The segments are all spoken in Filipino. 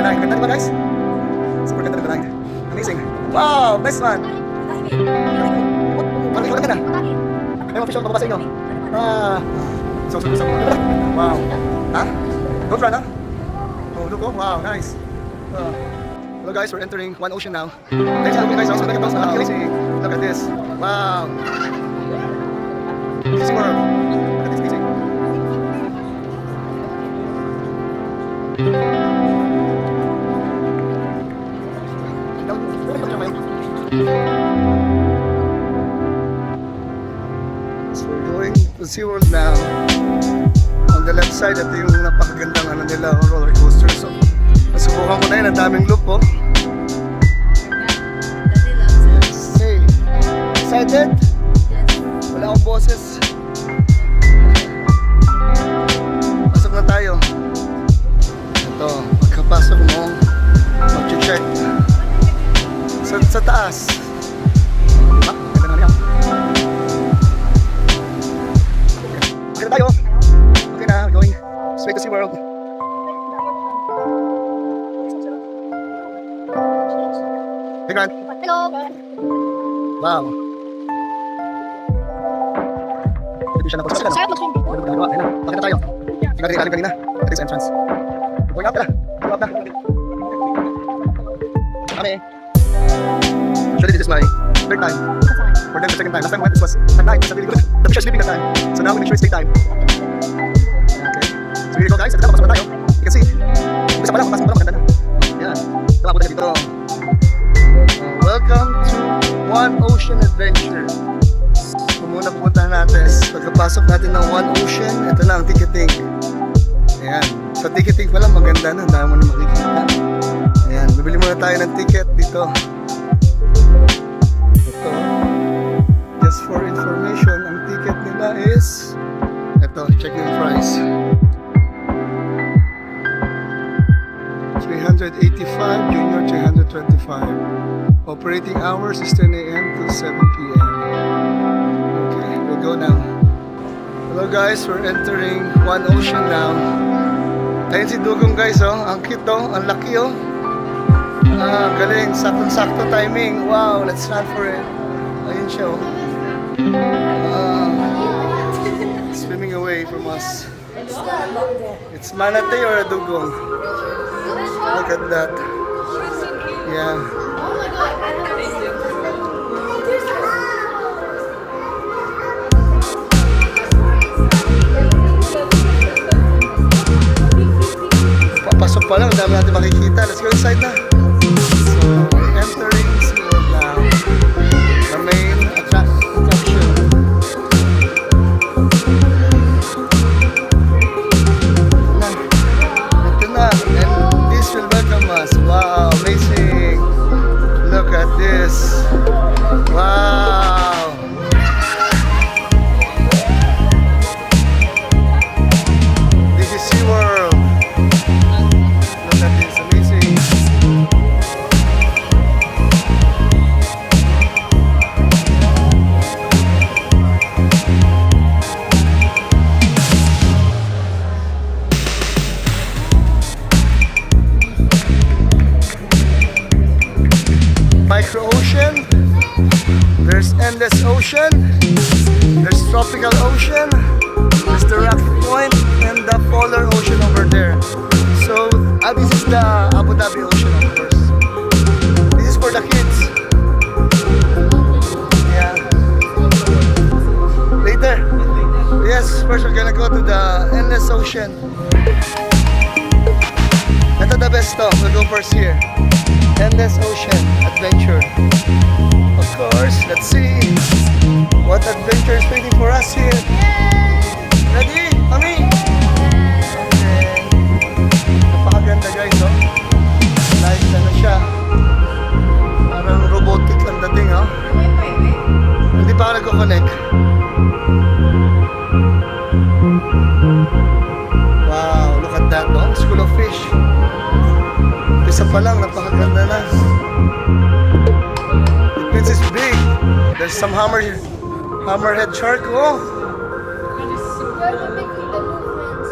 line. Ganda diba guys? Super ganda ng line. Amazing. Wow, nice one. Bakit ka na? Ay, official ko ba sa inyo? So. Wow. Ha? Don't run, ha? Oh, look, oh, wow, nice. Hello guys, we're entering One Ocean now. Thanks for guys. Look at this. Wow. This is world. Look at this amazing. So we're going to SeaWorld now. On the left side, ito yung napakagandang ano nila, roller coaster. So, nasubukan ko na yun, ang daming loop po. Hey, excited? Wala akong boses. Pasok na tayo. Ito, pagkapasok mo, mag-check. Sa taas. Diba? Ganda na niya. Okay na tayo. Okay na, going straight to SeaWorld. Hey Grant. Hello. Wow. Hindi siya napagsasakan. Sarap mag-swimming. Ayun na, bakit na tayo? Tingnan rin kanina. That is entrance. Going up na. Go up na. Kami. Actually, this is my third time. For them, the second time. Last time we went, this was at night. It's really good. The fish are sleeping that time. So now we make sure it's daytime. Okay. So here you go guys. Ito na, papasok na tayo. You can see. Umpisa pa lang, papasok pa lang, maganda na. Yan. Ito ang puto dito. Welcome to One Ocean Adventure. So muna pupuntahan natin. Pagkapasok natin ng One Ocean, ito na ang ticketing. Ayan. Sa ticketing pa lang maganda na. Dahil mo na makikita. Ayan. Bibili muna tayo ng ticket dito. Ito. Just for information, ang ticket nila is ito. Check yung price. 385, junior 325. Operating hours is 10 a.m. to 7 p.m. Okay, we'll go now. Hello guys, we're entering One Ocean now. Ayun si Dugong guys, oh. Ang cute, oh. Ang laki, oh. Galing. Saktong-sakto timing. Wow, let's run for it. Ayun siya, oh. Swimming away from us. It's manatee or a dugong? Look at that. Yeah. Papasok pa lang, dami natin makikita. Let's go inside na. So, entering SeaWorld now. The main attraction. Ito na. And this will welcome us. Wow, amazing. Look at this. Wow. This is SeaWorld. Look at this, amazing. Micro ocean, there's endless ocean, there's tropical ocean, there's the Rocky Point, and the polar ocean over there. So this is the Abu Dhabi ocean, of course. This is for the kids. Yeah. Later. Yes, first we're gonna go to the endless ocean. Ito the best to. We'll go first here. Endless Ocean Adventure. Of course, let's see what adventure is waiting for us here. Ready? Mami? Okay. Napakaganda guys, oh. Nice na siya. Parang robotic ang dating, oh. Hindi pa ako nagko-connect. Wow, look at that, oh. School of Fish. Isa pa lang, napakaganda na. This is big. There's some hammerhead shark. Oh. They're mimicking the movements.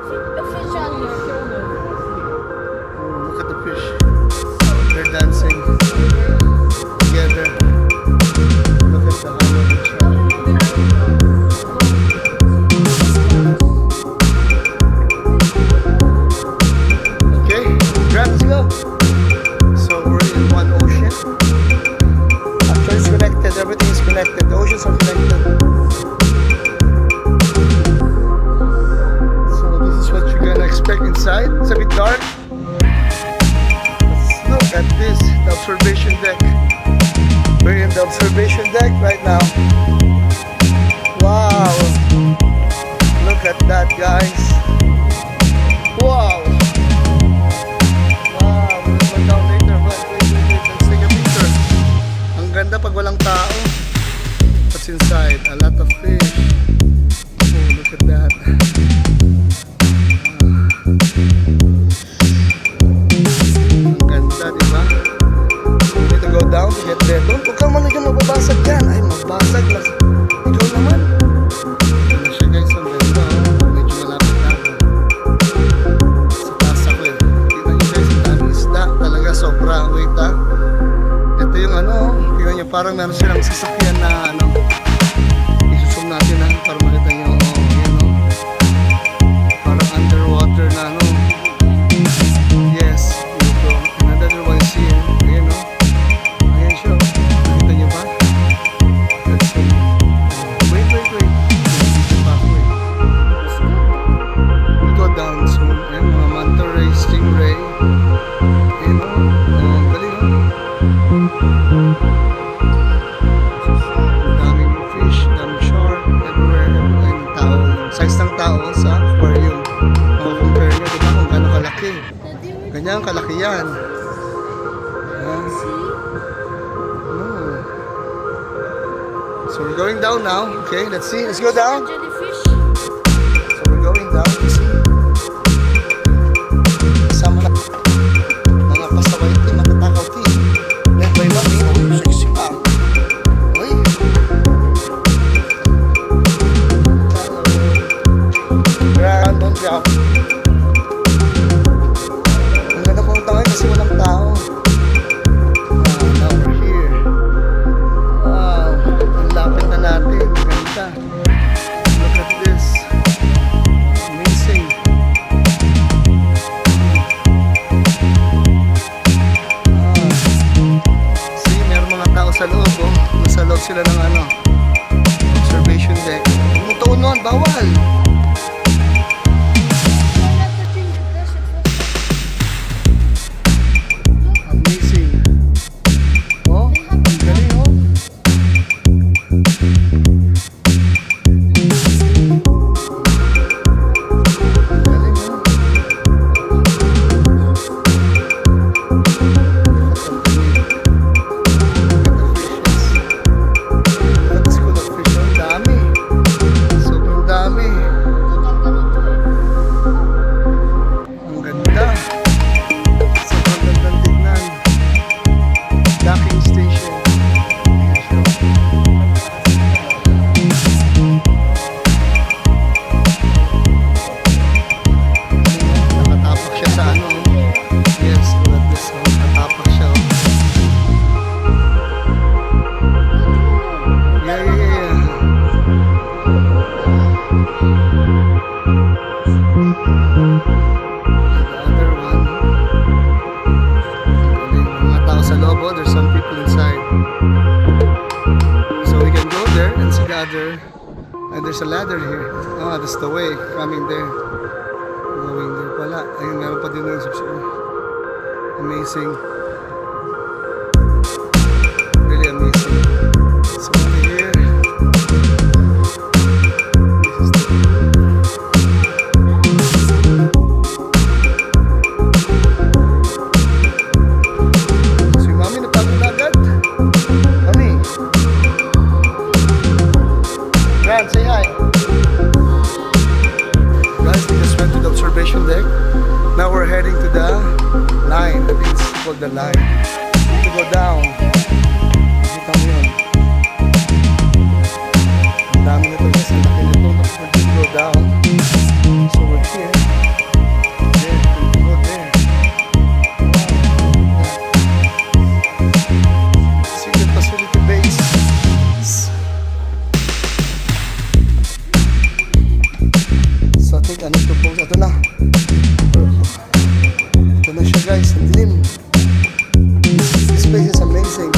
The fish on here. observation deck. We're in the observation deck right now. Wow! Look at that, guys. Wow! Wow! We'll go down later. Wait. Let's take a picture. Ang ganda pag walang tao. What's inside? A lot of fish. Oh, look at that. Ang ganda, di ba? We need to go down to get there. Don't, huwag kang manigyan mababasag yan. Ay, mabasag lang. Ikaw naman. Ano siya, guys? Ang ganda. Oh. Medyo malapit na ako. Sa taas ako eh. Tignan nyo, guys. Ang daming isda. Talaga sobra. Wait ah. Ito yung ano. Tignan nyo, parang meron silang sasakyan na ano. Isusum natin ha. Para makita nyo. Oh, yan oh. Parang underwater na ano. Yes. Ito. Another one is here. Ayan oh. Ayan siya. Nakita nyo ba? Let's see. Wait. Dito pa ako eh. We'll go down soon. Ayan, mga manta ray, stingray. Ayan o. Ang galing o. Ang daming fish, daming shark, everywhere. Ayan, tao. Size ng tao sa aquarium. Compare nyo, diba kung gano'ng kalaki. Ganyan kalaki yan. Ayan. Oh. So we're going down now. Okay, let's see. Let's go down. Jellyfish. So we're going down to see. Kasama na mga pasaway team, matatakaw team. Led by Mami. Oh, sexy pa. Uy. Don't jump. Ang ganda pong tawag kasi walang tao. Now we're here. Wow. Ang lapit na natin. Ang ganda. Look at this. Amazing. See, meron mga tao sa loob. Oh. Nasa loob sila ng ano, observation deck. Huwag mo tuunan, bawal. Amazing. Oh, ang galing oh. Ang galing oh. Look at the school of fish. Ang dami. Sobrang dami. Ang ganda. Sobrang gandang tignan. Docking station. Ayan siya. Nakatapak siya sa ano. Yes, look at this. Oh. Nakatapak siya. Oh. Yeah. The other one. Mga tao sa loob, oh, there's some people inside. So we can go there and see the other. And there's a ladder here. Oh, that's the way. Coming there. Going there pala. Ayun, meron pa din yung subscribe. Amazing. Really amazing. So over here. This is the si Mami napagod na agad. Mami. Grant, say hi. Guys, we just went to the observation deck. Now we're heading to the line. I think it's called the line. To go down. Nakita mo yun. Ang dami na ito guys. Ang laki nito. But we're going to go down. So we're here. There. We can go there. Wow. Secret facility base. So I think I need to pause. Ito na. Ito na siya guys. Ang dilim. This place is amazing.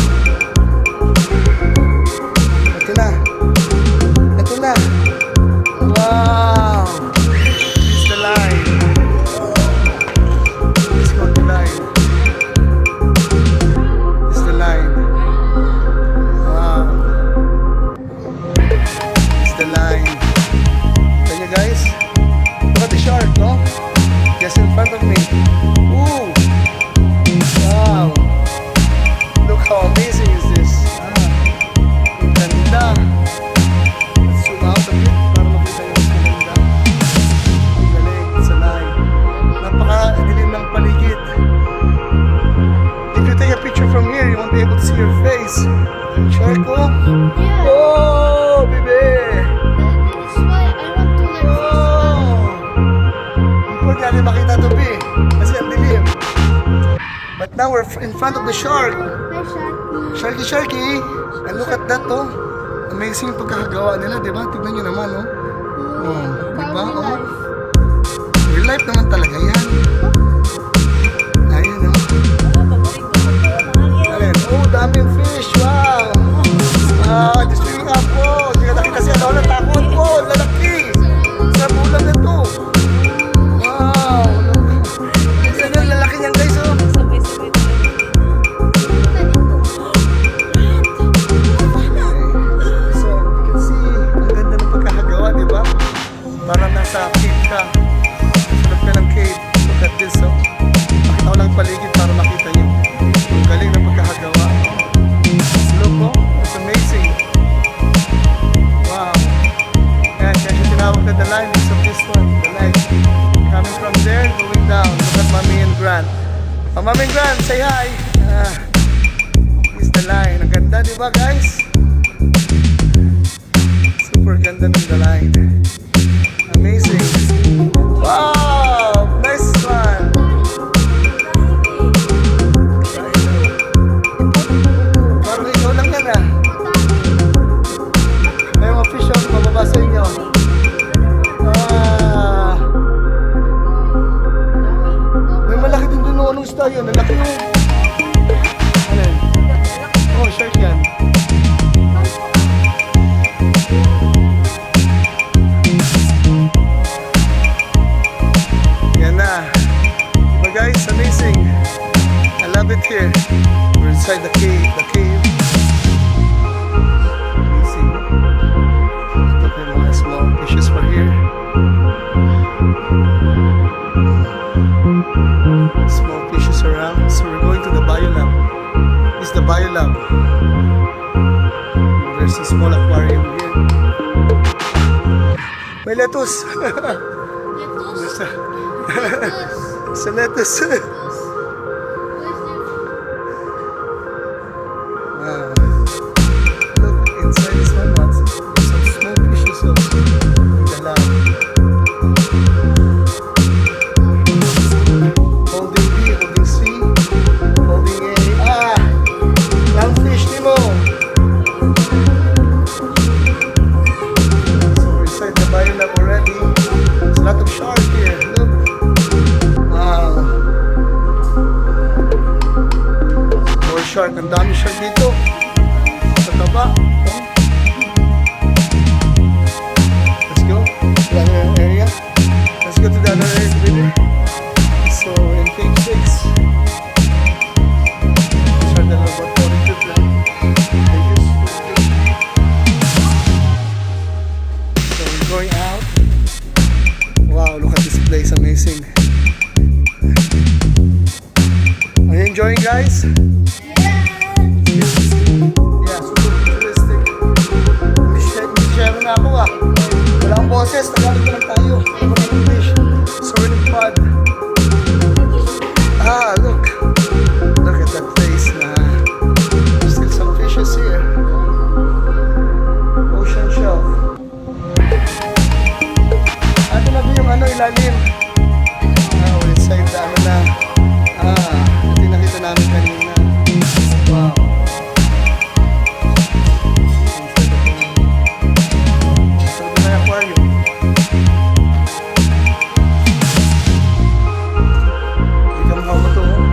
Now we're in front of the shark. Hi, Sharky. Sharky, Sharky. And look at that, oh. Amazing yung pagkakagawa nila, di ba? Tignan nyo naman, oh. Oh, di ba? Family Oh. life. Real life naman talaga yan. Ayun, oh. Alin? Oh, daming fish. Wow. Ah, the swimming up po. Hindi ka nakita siya. Ano, natakot po. Lalaki. Sa bulan na to. Wow. Tignan yung lalaki niyan, guys, oh. So, you can see, ang ganda ng pagkakagawa, di ba? Parang nasa cave ka. Sarap ka ng cave. Look at this, oh. Makita ko lang paligid para makita nyo. Ang galing ng pagkakagawa. Look, oh. It's amazing. Wow. Yan, kaya siya tinawag na the line of this one. The line. Coming from there, going down. Look at Mommy and Grant. Oh, Mommy and Grant, say hi. Ah, here's the line. Ang ganda, di ba, guys? Super ganda ng the line. Amazing. Wow! Nice one. Parang ikaw lang yan, ah. May mga fish on, mababasa inyo. Ah. May malaki din dun, oh. Anong isda yun? Nalaki yung... Ano yun? Oh, shark yan. Yan na. But guys, amazing. I love it here. We're inside the cave. Amazing. Ito pa yung mga small fishes for here. Small fishes around. So we're going to the biolab. This is the biolab. There's a small aquarium here. May lettuce. There's a, there's a lettuce. Wow. Look inside this one. There's some small fishes also in the lab. Holding B, holding C, holding A. Ah! Clownfish, Timo! So we're inside the biolab already. There's a lot of sharks here. Look. Wow. More shark. Ang dami shark dito. Sa taba. Oh. Let's go to the other area. Let's go to the other area, baby. So in cave 6. These are the laboratory trip lang. So we're going out. Wow, look at this place, amazing. Are you enjoying, guys? Yeah, super futuristic. Share na ako, ah. Wala akong boses, Tagalog na lang tayo. Wala akong English. So we're in pod. Ah, look. Look at that place na. Still some fishes here. Ocean shelf. Ito na ba yung ano, ilalim? Ah, we're inside the ano na. Ah, ito yung nakita namin kanina. Wow. So, ito na yung aquarium. Hindi ka mukha mo to, oh.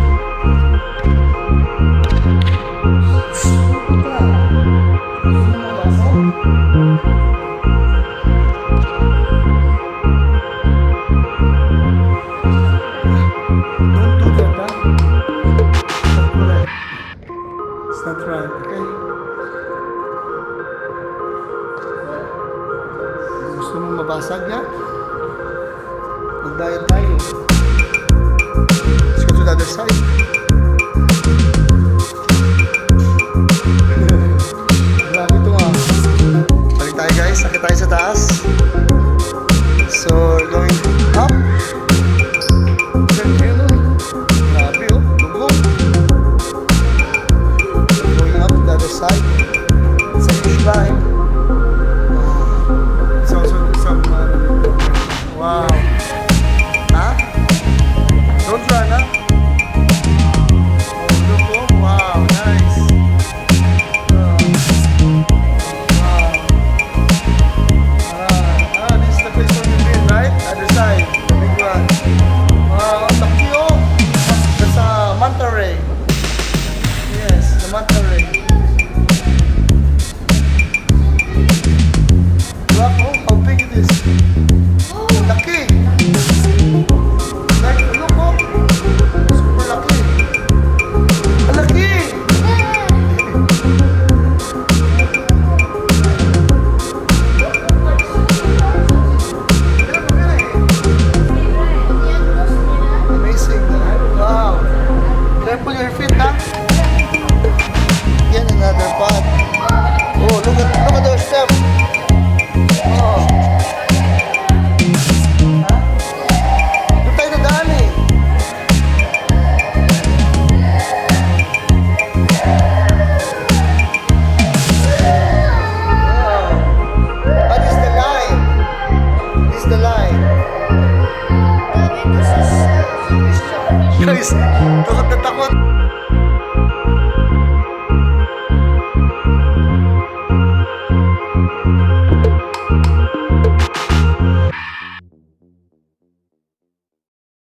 Don't do that, huh? Not correct. It's not right, okay? Gusto mo mabasag na? Mag-diet tayo. Let's go to the other side. Grabe ito, ah. Balik tayo, guys. Sakit tayo sa taas. So, we're going up. Grabe, oh. Lugong. Going up to the other side. It's a huge climb. It's also some... wow. Ha? Don't run, ha? least talk of the